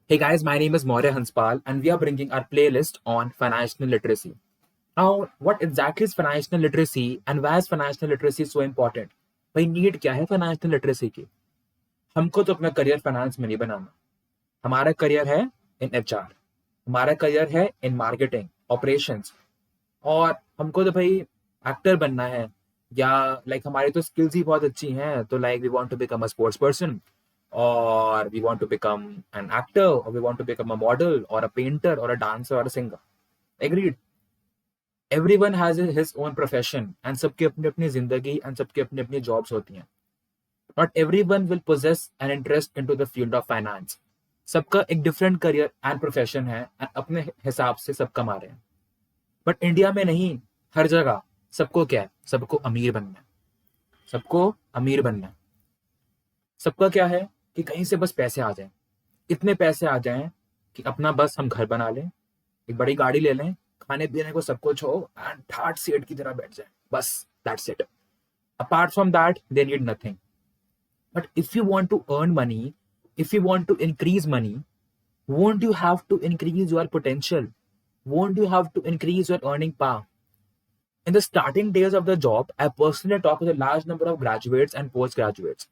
Hey guys, my name is Maurya Hanspal and we are bringing our playlist on financial literacy. Now, what exactly is financial literacy and why is financial literacy so important? भाई need क्या है financial literacy की? हमको तो अपना career finance में नहीं बनाना. हमारा करियर है इन एचआर, हमारा करियर है इन मार्केटिंग ऑपरेशंस, और हमको तो भाई एक्टर बनना है, या हमारी तो स्किल्स ही बहुत अच्छी हैं, तो we want to become a sports person, or we want to become an actor, or we want to become a model or a painter or a dancer or a singer. Agreed. Everyone has his own profession and सबकी अपनी अपनी जिंदगी and सबकी अपनी अपनी jobs होती हैं. Not everyone will possess an interest into the field of finance. सबका एक different career and profession है and अपने हिसाब से सब कमा रहे हैं. बट इंडिया में नहीं, हर जगह सबको क्या है? सबको अमीर बनना है. सबको अमीर बनना है. सबका क्या है कि कहीं से बस पैसे आ जाएं, इतने पैसे आ जाएं कि अपना बस हम घर बना लें, एक बड़ी गाड़ी ले लें, खाने पीने को सब कुछ हो एंड ठाट सेठ की तरह बैठ जाए, बस that's it. Apart from that they need nothing. But if you want to earn money, if you want to increase money, won't you have to increase your potential? Won't you have to increase your earning power? In the starting days of the job, I personally talk with a large number of graduates and postgraduates.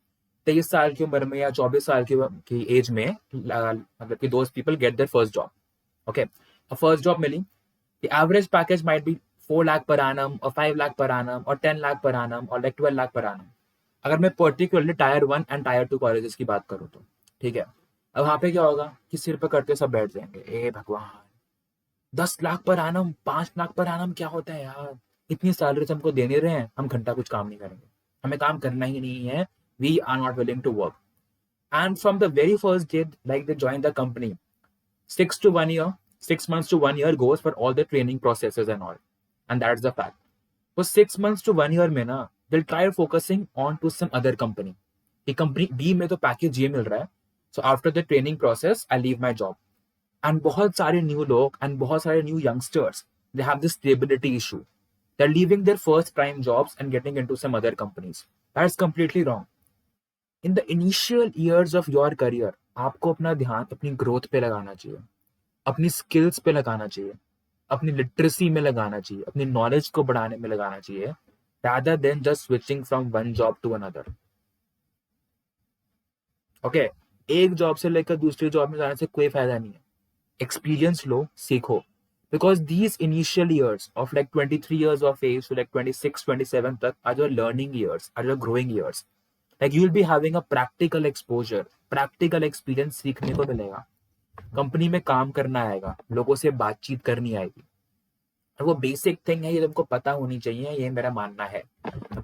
23 साल की उम्र में या 24 साल की as में, मतलब कि those people get their first job. Okay, a first job milli. The average package might be 4 lakh per annum or 5 lakh per annum or 10 lakh per annum or 12 lakh per annum. अगर मैं particularly tyre 1 and tyre 2 colleges की बात करूँ तो ठीक है. अब वहाँ पे क्या होगा कि सिर पर करते सब बैठ जाएंगे, ए भगवान, 10 लाख पर आनम, 5 लाख पर आनम क्या होता है यार? इतनी सैलरी हमको दे नहीं रहे हैं, हम घंटा कुछ काम नहीं करेंगे, हमें काम करना ही नहीं है. We are not willing to work. And from the very first day they join the company, 6 months to 1 year goes for all the training processes and all. And that's the fact. For 6 months to 1 year में ना, they'll try focusing on to some other company. कि company B में तो package ये मिल रहा है, so after the training process I leave my job. And बहुत सारे न्यू लोग and बहुत सारे new youngsters, they have this stability issue. They're leaving their first prime jobs and getting into some other companies. That's completely wrong. In the initial years of your career, आपको अपना ध्यान अपनी growth पे लगाना चाहिए, अपनी स्किल्स पे लगाना चाहिए, अपनी लिटरेसी में लगाना चाहिए, अपनी नॉलेज को बढ़ाने में लगाना चाहिए, rather than just switching from one job to another. Okay, एक जॉब से लेकर दूसरी जॉब में जाने से कोई फायदा नहीं है. एक्सपीरियंस लो, सीखो. Because these initial years of 23 years of age to 26, 27 तक are your learning years, are your growing years. You will be having a practical exposure, practical experience सीखने को मिलेगा. कंपनी में काम करना आएगा, लोगों से बातचीत करनी आएगी. वो बेसिक थिंग है, ये तुमको पता होनी चाहिए, ये मेरा मानना है.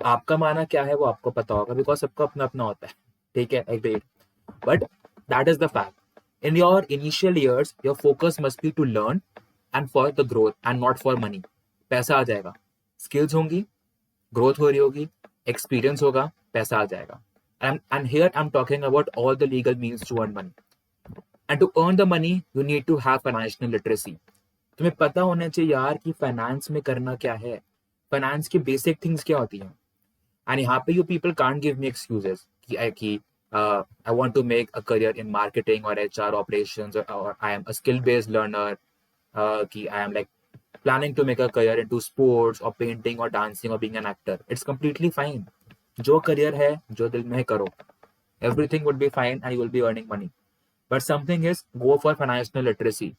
आपका मानना क्या है वो आपको पता होगा, बिकॉज सबका अपना अपना होता है. ठीक है, agreed. But that is the fact. In your initial years your focus must be to learn and for the growth and not for money. पैसा आ जाएगा, स्किल्स होंगी, ग्रोथ हो रही होगी, एक्सपीरियंस होगा, पैसा आ जाएगा. And here I am talking about all the legal means to earn money. And to earn the money you need to have financial literacy. तुम्हें पता होना चाहिए यार कि फाइनेंस में करना क्या है, फाइनेंस की बेसिक थिंग्स क्या होती हैं. एंड यहाँ पे you people can't give me excuses कि I want to make a career in marketing or HR operations, or I am a skill-based learner, कि I am planning to make a career into sports or painting or dancing or being an actor. It's completely fine. जो career है, जो दिल में है करो. Everything would be fine and you will be earning money. But something is, go for financial literacy.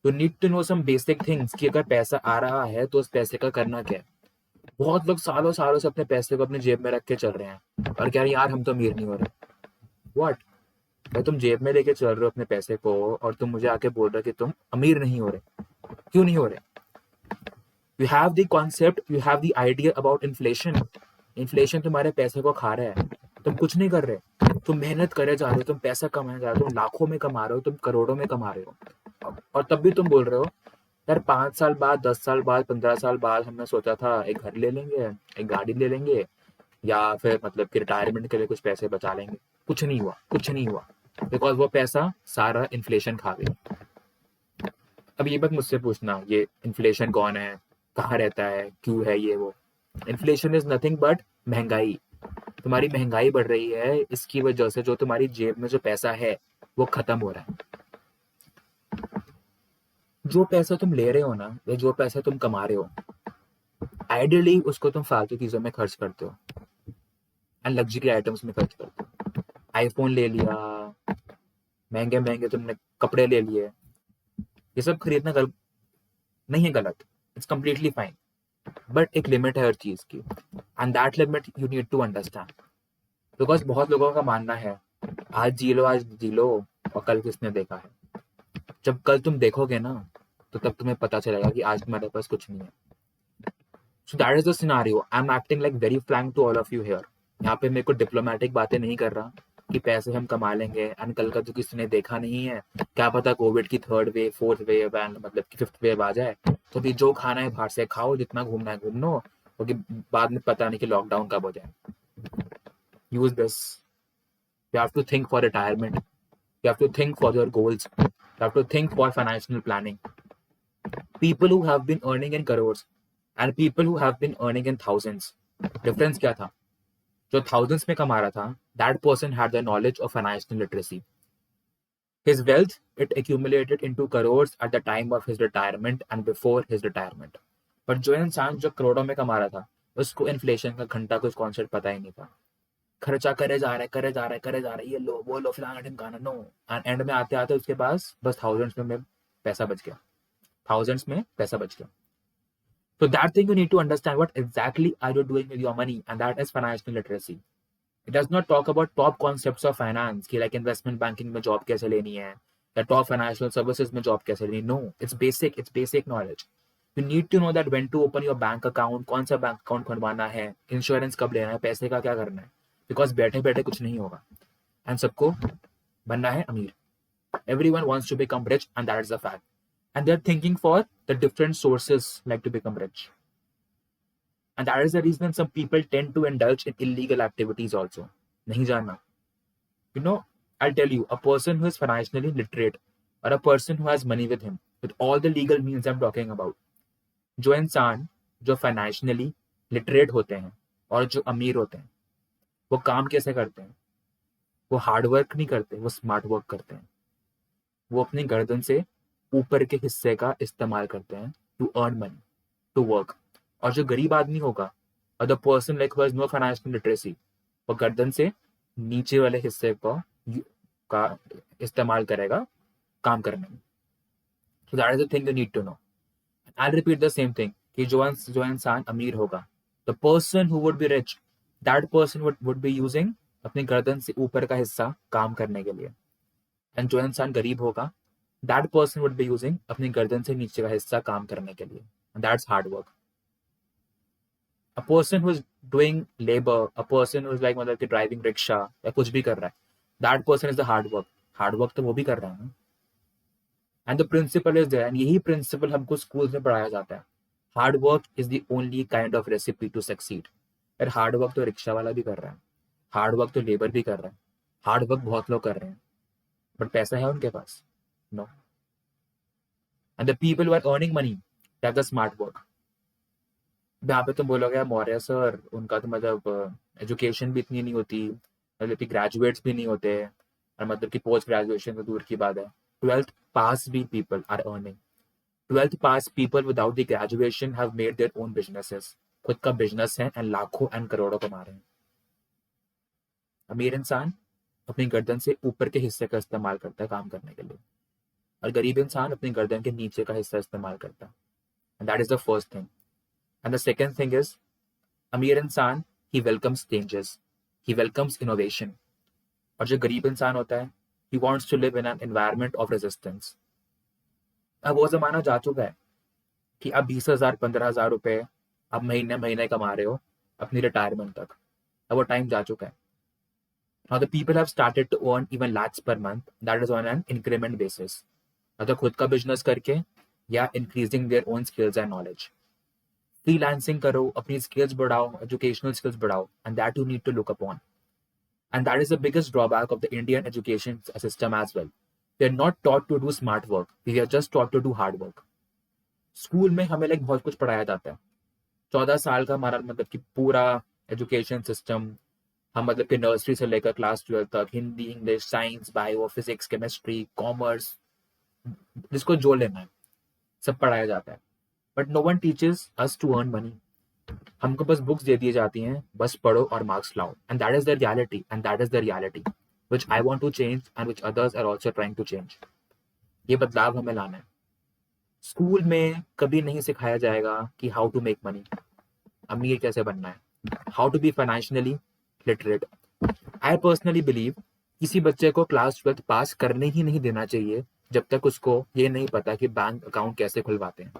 You need to know some basic things कि अगर पैसा आ रहा है तो उस पैसे का करना क्या है. बहुत लोग सालों सालों से अपने पैसे को अपने जेब में रख के चल रहे हैं और कह रहे हैं यार हम तो अमीर नहीं हो रहे. व्हाट भाई, तुम जेब में लेके चल रहे हो अपने पैसे को और तुम मुझे आके बोल रहे हो कि तुम अमीर नहीं हो रहे. क्यों नहीं हो रहे? You have the concept, you have the idea about inflation. Inflation तुम्हारे पैसे को खा रहा है, तुम कुछ नहीं कर रहे. तुम मेहनत करे जा रहे हो, तुम पैसा कमाने जा रहे हो, तुम लाखों में कमा रहे हो, तुम करोड़ों में कमा रहे हो, और तब भी तुम बोल रहे हो यार 5 साल बाद, 10 साल बाद, 15 साल बाद हमने सोचा था एक घर ले लेंगे, एक गाड़ी ले लेंगे, या फिर मतलब कि रिटायरमेंट के लिए कुछ पैसे बचा लेंगे. कुछ नहीं हुआ, कुछ नहीं हुआ, बिकॉज वो पैसा सारा इन्फ्लेशन खा गया. अब ये बात मुझसे पूछना, ये इन्फ्लेशन कौन है, कहाँ रहता है, क्यों है ये वो. इन्फ्लेशन इज नथिंग बट महंगाई. तुम्हारी महंगाई बढ़ रही है, इसकी वजह से जो तुम्हारी जेब में जो पैसा है वो खत्म हो रहा है. जो पैसा तुम ले रहे हो ना, या जो पैसा तुम कमा रहे हो, आइडियली उसको तुम फालतू चीजों में खर्च करते हो एंड लग्जरी आइटम्स में खर्च करते हो। आईफोन ले लिया, महंगे महंगे तुमने कपड़े ले लिए, ये सब खरीदना नहीं है गलत, इट्स कम्प्लीटली फाइन, बट एक लिमिट है हर चीज की, and that limit you need to understand. Because बहुत लोगों का मानना है आज जी लो और कल किसने देखा है। जब कल तुम देखोगे ना, तो तब तुम्हें पता चलेगा कि आज तुम्हारे पास कुछ नहीं है। So that is the scenario, I am acting like very frank to all of you here. यहाँ पे मेरे को डिप्लोमेटिक बातें नहीं कर रहा कि पैसे हम कमा लेंगे एंड कल का तो किसी ने देखा नहीं है, क्या पता कोविड की third wave, fourth wave and मतलब की फिफ्थ वेव आ जाए, तो भी जो खाना है बाहर से खाओ, जितना घूमना है घूम लो, क्योंकि बाद में पता नहीं कि लॉकडाउन कब हो जाए। Use this, you have to think for retirement, you have to think for your goals, you have to think for financial planning. People who have been earning in crores and people who have been earning in thousands, difference क्या था? जो thousands में कमा रहा था, that person had the knowledge of financial literacy. His wealth, it accumulated into crores at the time of his retirement and before his retirement. पर जो इंसान जो करोड़ों में कमा रहा था, उसको इन्फ्लेशन का घंटा कुछ कॉन्सेप्ट पता ही नहीं था। खर्चा करे जा रहा है, करे जा रहा है, करे जा रहा है, ये लो वो लो फलाना ढिमकाना, नो, एंड एंड में आते आते उसके पास बस थाउजेंड्स में पैसा बच गया, थाउजेंड्स में पैसा बच गया। So that thing you need to understand what exactly are you doing with your money, and that is financial literacy. It does not talk about top concepts of finance कि like investment banking में job कैसे लेनी है या top financial services में job कैसे लेनी है. No, it's basic knowledge. You need to know that when to open your bank account, कौन सा बैंक अकाउंट खुलवाना है, इंश्योरेंस कब लेना है, पैसे का क्या करना है, बिकॉज बैठे बैठे कुछ नहीं होगा एंड सबको बनना है अमीर. Everyone wants to become rich, and that is a fact. And they're thinking for the different sources like to become rich. And that is the reason some people tend to indulge in illegal activities also. Nahi jana. You know, I'll tell you, a person who is financially literate or a person who has money with him, with all the legal means I'm talking about, जो इंसान जो financially literate होते हैं और जो अमीर होते हैं, वो काम कैसे करते हैं? वो हार्ड वर्क नहीं करते, वो स्मार्ट वर्क करते हैं. वो अपनी गर्दन से ऊपर के हिस्से का इस्तेमाल करते हैं to earn money, to work. और जो गरीब आदमी होगा, और the person like who has no financial literacy, वो गर्दन से नीचे वाले हिस्से का इस्तेमाल करेगा काम करने में. So that is the thing you need to know. I repeat the same thing कि जो इंसान अमीर होगा, the person who would be rich, that person would be using अपनी गर्दन से ऊपर का हिस्सा काम करने के लिए. एंड जो इंसान गरीब होगा, that person would be using अपनी गर्दन से नीचे का हिस्सा काम करने के लिए. And that's hard work. A person who is doing labour, a person who is like मतलब कि ड्राइविंग रिक्शा या कुछ भी कर रहा है, that person is the hard work. Hard work तो वो भी कर रहा है ना. And the principle is there, and यही प्रिंसिपल हमको स्कूल में पढ़ाया जाता है. Hard work is the only kind of recipe to succeed. यार हार्ड वर्क तो रिक्शा वाला भी कर रहा है, हार्ड वर्क तो लेबर भी कर रहा है, हार्ड वर्क बहुत लोग कर रहे हैं, बट पैसा है उनके पास? No. And the people who are earning money, that's the smart work. यहाँ पे तुम बोलोगे मौर्य सर, उनका तो मतलब एजुकेशन भी इतनी नहीं होती, मतलब कि ग्रेजुएट्स भी नहीं होते, और मतलब कि पोस्ट ग्रेजुएशन तो दूर की बात है, 12th पास भी पीपल आर अर्निंग. 12th पास people without the graduation have made their own businesses. खुद का बिजनेस है एंड लाखों एंड करोड़ों कमा रहे हैं. अमीर इंसान अपनी गर्दन से ऊपर के हिस्से का इस्तेमाल करता है काम करने के लिए, और गरीब इंसान अपनी गर्दन के नीचे का हिस्सा इस्तेमाल करता है. And that is the first thing. And the second thing is, अमीर इंसान ही welcomes changes, he welcomes innovation. और जो गरीब इंसान होता है, he wants to live in an environment of resistance. अब वो जमाना जा चुका है कि अब 20,000 15,000 रुपए अब महीने महीने कमा रहे हो अपनी रिटायरमेंट तक. अब वो टाइम जा चुका है. Now the people have started to earn even lakhs per month. That is on an increment basis. मतलब खुद का बिजनेस करके या increasing their own skills and knowledge. Freelancing करो, अपनी skills बढ़ाओ, educational skills बढ़ाओ, and that you need to look upon. And that is the biggest drawback of the Indian education system as well. We are not taught to do smart work. We are just taught to do hard work. School में हमें like बहुत कुछ पढ़ाया जाता है. 14 साल का हमारा मतलब कि पूरा एजुकेशन सिस्टम, हम मतलब कि नर्सरी से लेकर क्लास 12 तक Hindi, English, science, bio, physics, chemistry, commerce, जिसको जो लेना है, सब पढ़ाया जाता है, but no one teaches us to earn money. हमको बस बुक्स दे दी जाती हैं, बस पढ़ो और मार्क्स लाओ, and that is the reality, and that is the reality which I want to change and which others are also trying to change. ये बदलाव हमें लाना है। स्कूल में कभी नहीं सिखाया जाएगा कि हाउ टू मेक मनी, अमीर कैसे बनना है, how to be financially literate. I personally believe किसी बच्चे को क्लास 12 पास करने ही नहीं देना चाहिए जब तक उसको ये नहीं पता कि बैंक अकाउंट कैसे खुलवाते हैं,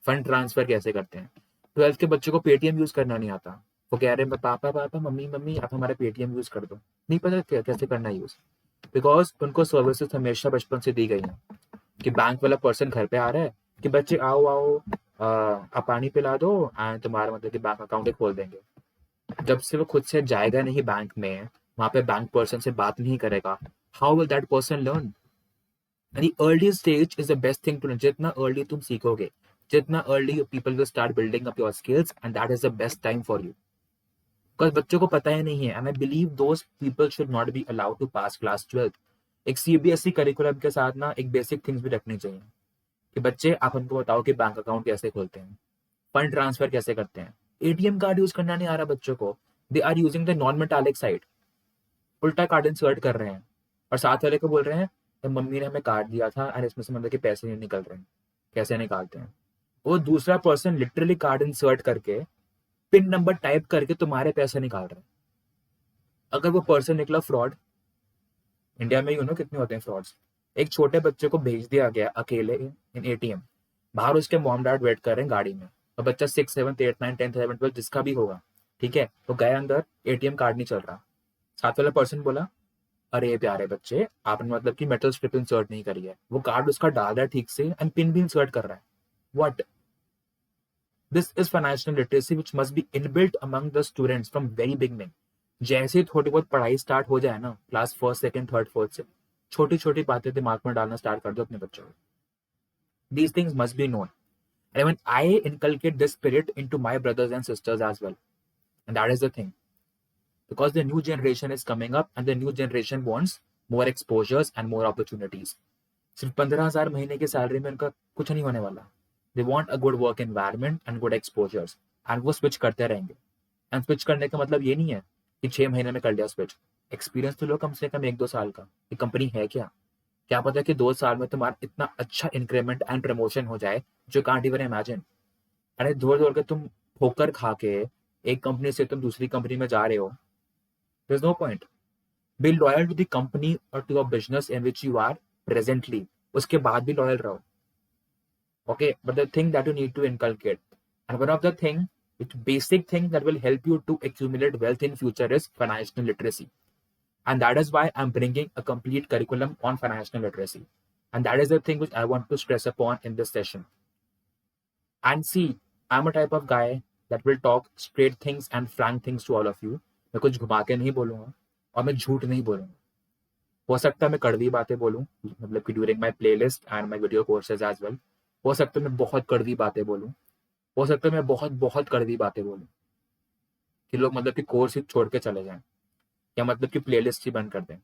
फंड ट्रांसफर कैसे करते हैं। 12th के बच्चे को पेटीएम यूज करना नहीं आता, वो कह रहे हैं पापा पापा मम्मी मम्मी आप हमारा पेटीएम यूज कर दो, नहीं पता कैसे करना यूज। बिकॉज उनको सर्विसेज हमेशा बचपन से दी गई हैं कि बैंक वाला पर्सन घर पे आ रहा है कि बच्चे आओ आओ, आप पानी पिला दो एंड तुम्हारा मतलब कि बैंक अकाउंट खोल देंगे। जब से वो खुद से जाएगा नहीं बैंक में, वहां पे बैंक पर्सन से बात नहीं करेगा, how will that person learn? यानी early stage is the best thing to learn. जितना अर्ली तुम सीखोगे, जितना early people will start building up your skills, and that is the best time for you. Because बच्चों को पता ही नहीं है, and I believe those people should not be allowed to pass class 12। एक सीबीएसई करिकुलम के साथ ना एक बेसिक थिंग्स भी रखनी चाहिए कि बच्चे आप उनको बताओ कि बैंक अकाउंट कैसे खोलते हैं, फंड ट्रांसफर कैसे करते हैं। एटीएम कार्ड यूज करना नहीं आ रहा बच्चों को, they are using the non metallic side, उल्टा कार्ड इंसर्ट कर रहे हैं और साथ वाले को बोल रहे हैं तो मम्मी ने हमें कार्ड दिया था एंड इसमें से मतलब कि पैसे नहीं निकल रहे हैं, कैसे निकालते हैं। वो दूसरा पर्सन लिटरली कार्ड इंसर्ट करके पिन नंबर टाइप करके तुम्हारे पैसे निकाल रहे हैं। अगर वो पर्सन निकला फ्रॉड, इंडिया में कितने होते हैं फ्रॉड्स। एक छोटे बच्चे को भेज दिया गया अकेले इन एटीएम, बाहर उसके मॉम डैड वेट कर रहे हैं गाड़ी में, और बच्चा 6 7 8 9 10 11 12 जिसका भी होगा, ठीक है, तो गए अंदर, एटीएम कार्ड नहीं चल रहा। साथ वाला पर्सन बोला अरे प्यारे बच्चे आपने मतलब कि मेटल स्ट्रिप इंसर्ट नहीं करी है, वो कार्ड उसका डाल रहा है ठीक से एंड पिन भी इंसर्ट कर रहा है। What? This is financial literacy which must be inbuilt among the students from very beginning. जैसे ही थोड़ी बहुत पढ़ाई स्टार्ट हो जाए ना, class first second third fourth से, छोटी छोटी बातें दिमाग में डालना स्टार्ट कर दो अपने बच्चों को। These things must be known, and when I inculcate this spirit into my brothers and sisters as well, and that is the thing, because the new generation is coming up and the new generation wants more exposures and more opportunities. सिर्फ 15,000 महीने की salary में उनका कुछ नहीं होने वाला। They want a good work environment and good exposures, and वो स्विच करते रहेंगे। एंड स्विच करने का मतलब ये नहीं है कि 6 महीने में कर लिया स्विच। एक्सपीरियंस तो लो कम से कम 1-2 साल का, ये कंपनी है क्या। क्या पता कि 2 साल में तुम्हारा इतना अच्छा इंक्रीमेंट एंड प्रमोशन हो जाए जो कांट इवन इमेजिन। अरे दौड़ दौड़ के तुम ठोकर खा के एक कंपनी से तुम दूसरी कंपनी में जा रहे हो, there is no point. Be loyal to the company और to a business in which you are presently, उसके बाद भी लॉयल रहो। Okay, but the thing that you need to inculcate, and one of the thing which basic thing that will help you to accumulate wealth in future is financial literacy, and that is why I'm bringing a complete curriculum on financial literacy, and that is the thing which I want to stress upon in this session. And see, I'm a type of guy that will talk straight things and frank things to all of you. मैं कुछ घुमा के नहीं बोलूंगा और मैं झूठ नहीं बोलूंगा। हो सकता है मैं कड़वी बातें बोलूं, मतलब कि during my playlist and my video courses as well. हो सकता है मैं बहुत कड़वी बातें बोलूं, हो सकता है मैं बहुत बहुत कड़वी बातें बोलूं कि लोग मतलब कि कोर्स ही छोड़ के चले जाएं या मतलब कि प्लेलिस्ट ही बंद कर दें।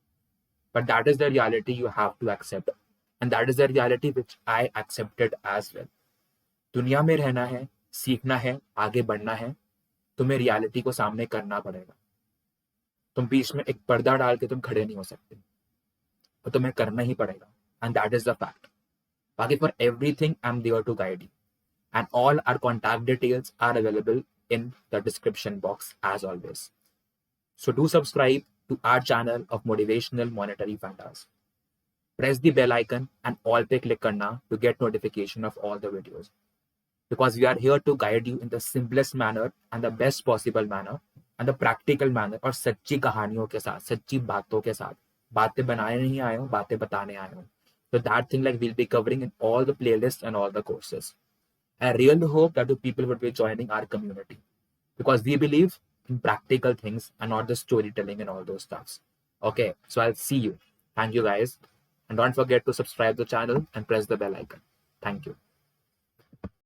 But that is the reality you have to accept, and that is the reality which I accepted as well. दुनिया में रहना है, सीखना है, आगे बढ़ना है, तुम्हें रियलिटी को सामने करना पड़ेगा। तुम बीच में एक पर्दा डाल के तुम खड़े नहीं हो सकते, तो तुम्हें करना ही पड़ेगा, and that is the fact. बाकी for everything I am there to guide you, and all our contact details are available in the description box as always. So do subscribe to our channel of motivational monetary fantas. Press the bell icon and all पे click करना to get notification of all the videos. Because we are here to guide you in the simplest manner and the best possible manner and the practical manner, और सच्ची कहानियों के साथ, सच्ची बातों के साथ। बातें बनाने नहीं आए हो, बातें बताने आए हो। So that thing like we'll be covering in all the playlists and all the courses. I really hope that the people would be joining our community, because we believe in practical things and not the storytelling and all those stuffs. Okay, so I'll see you. Thank you guys. And don't forget to subscribe the channel and press the bell icon. Thank you.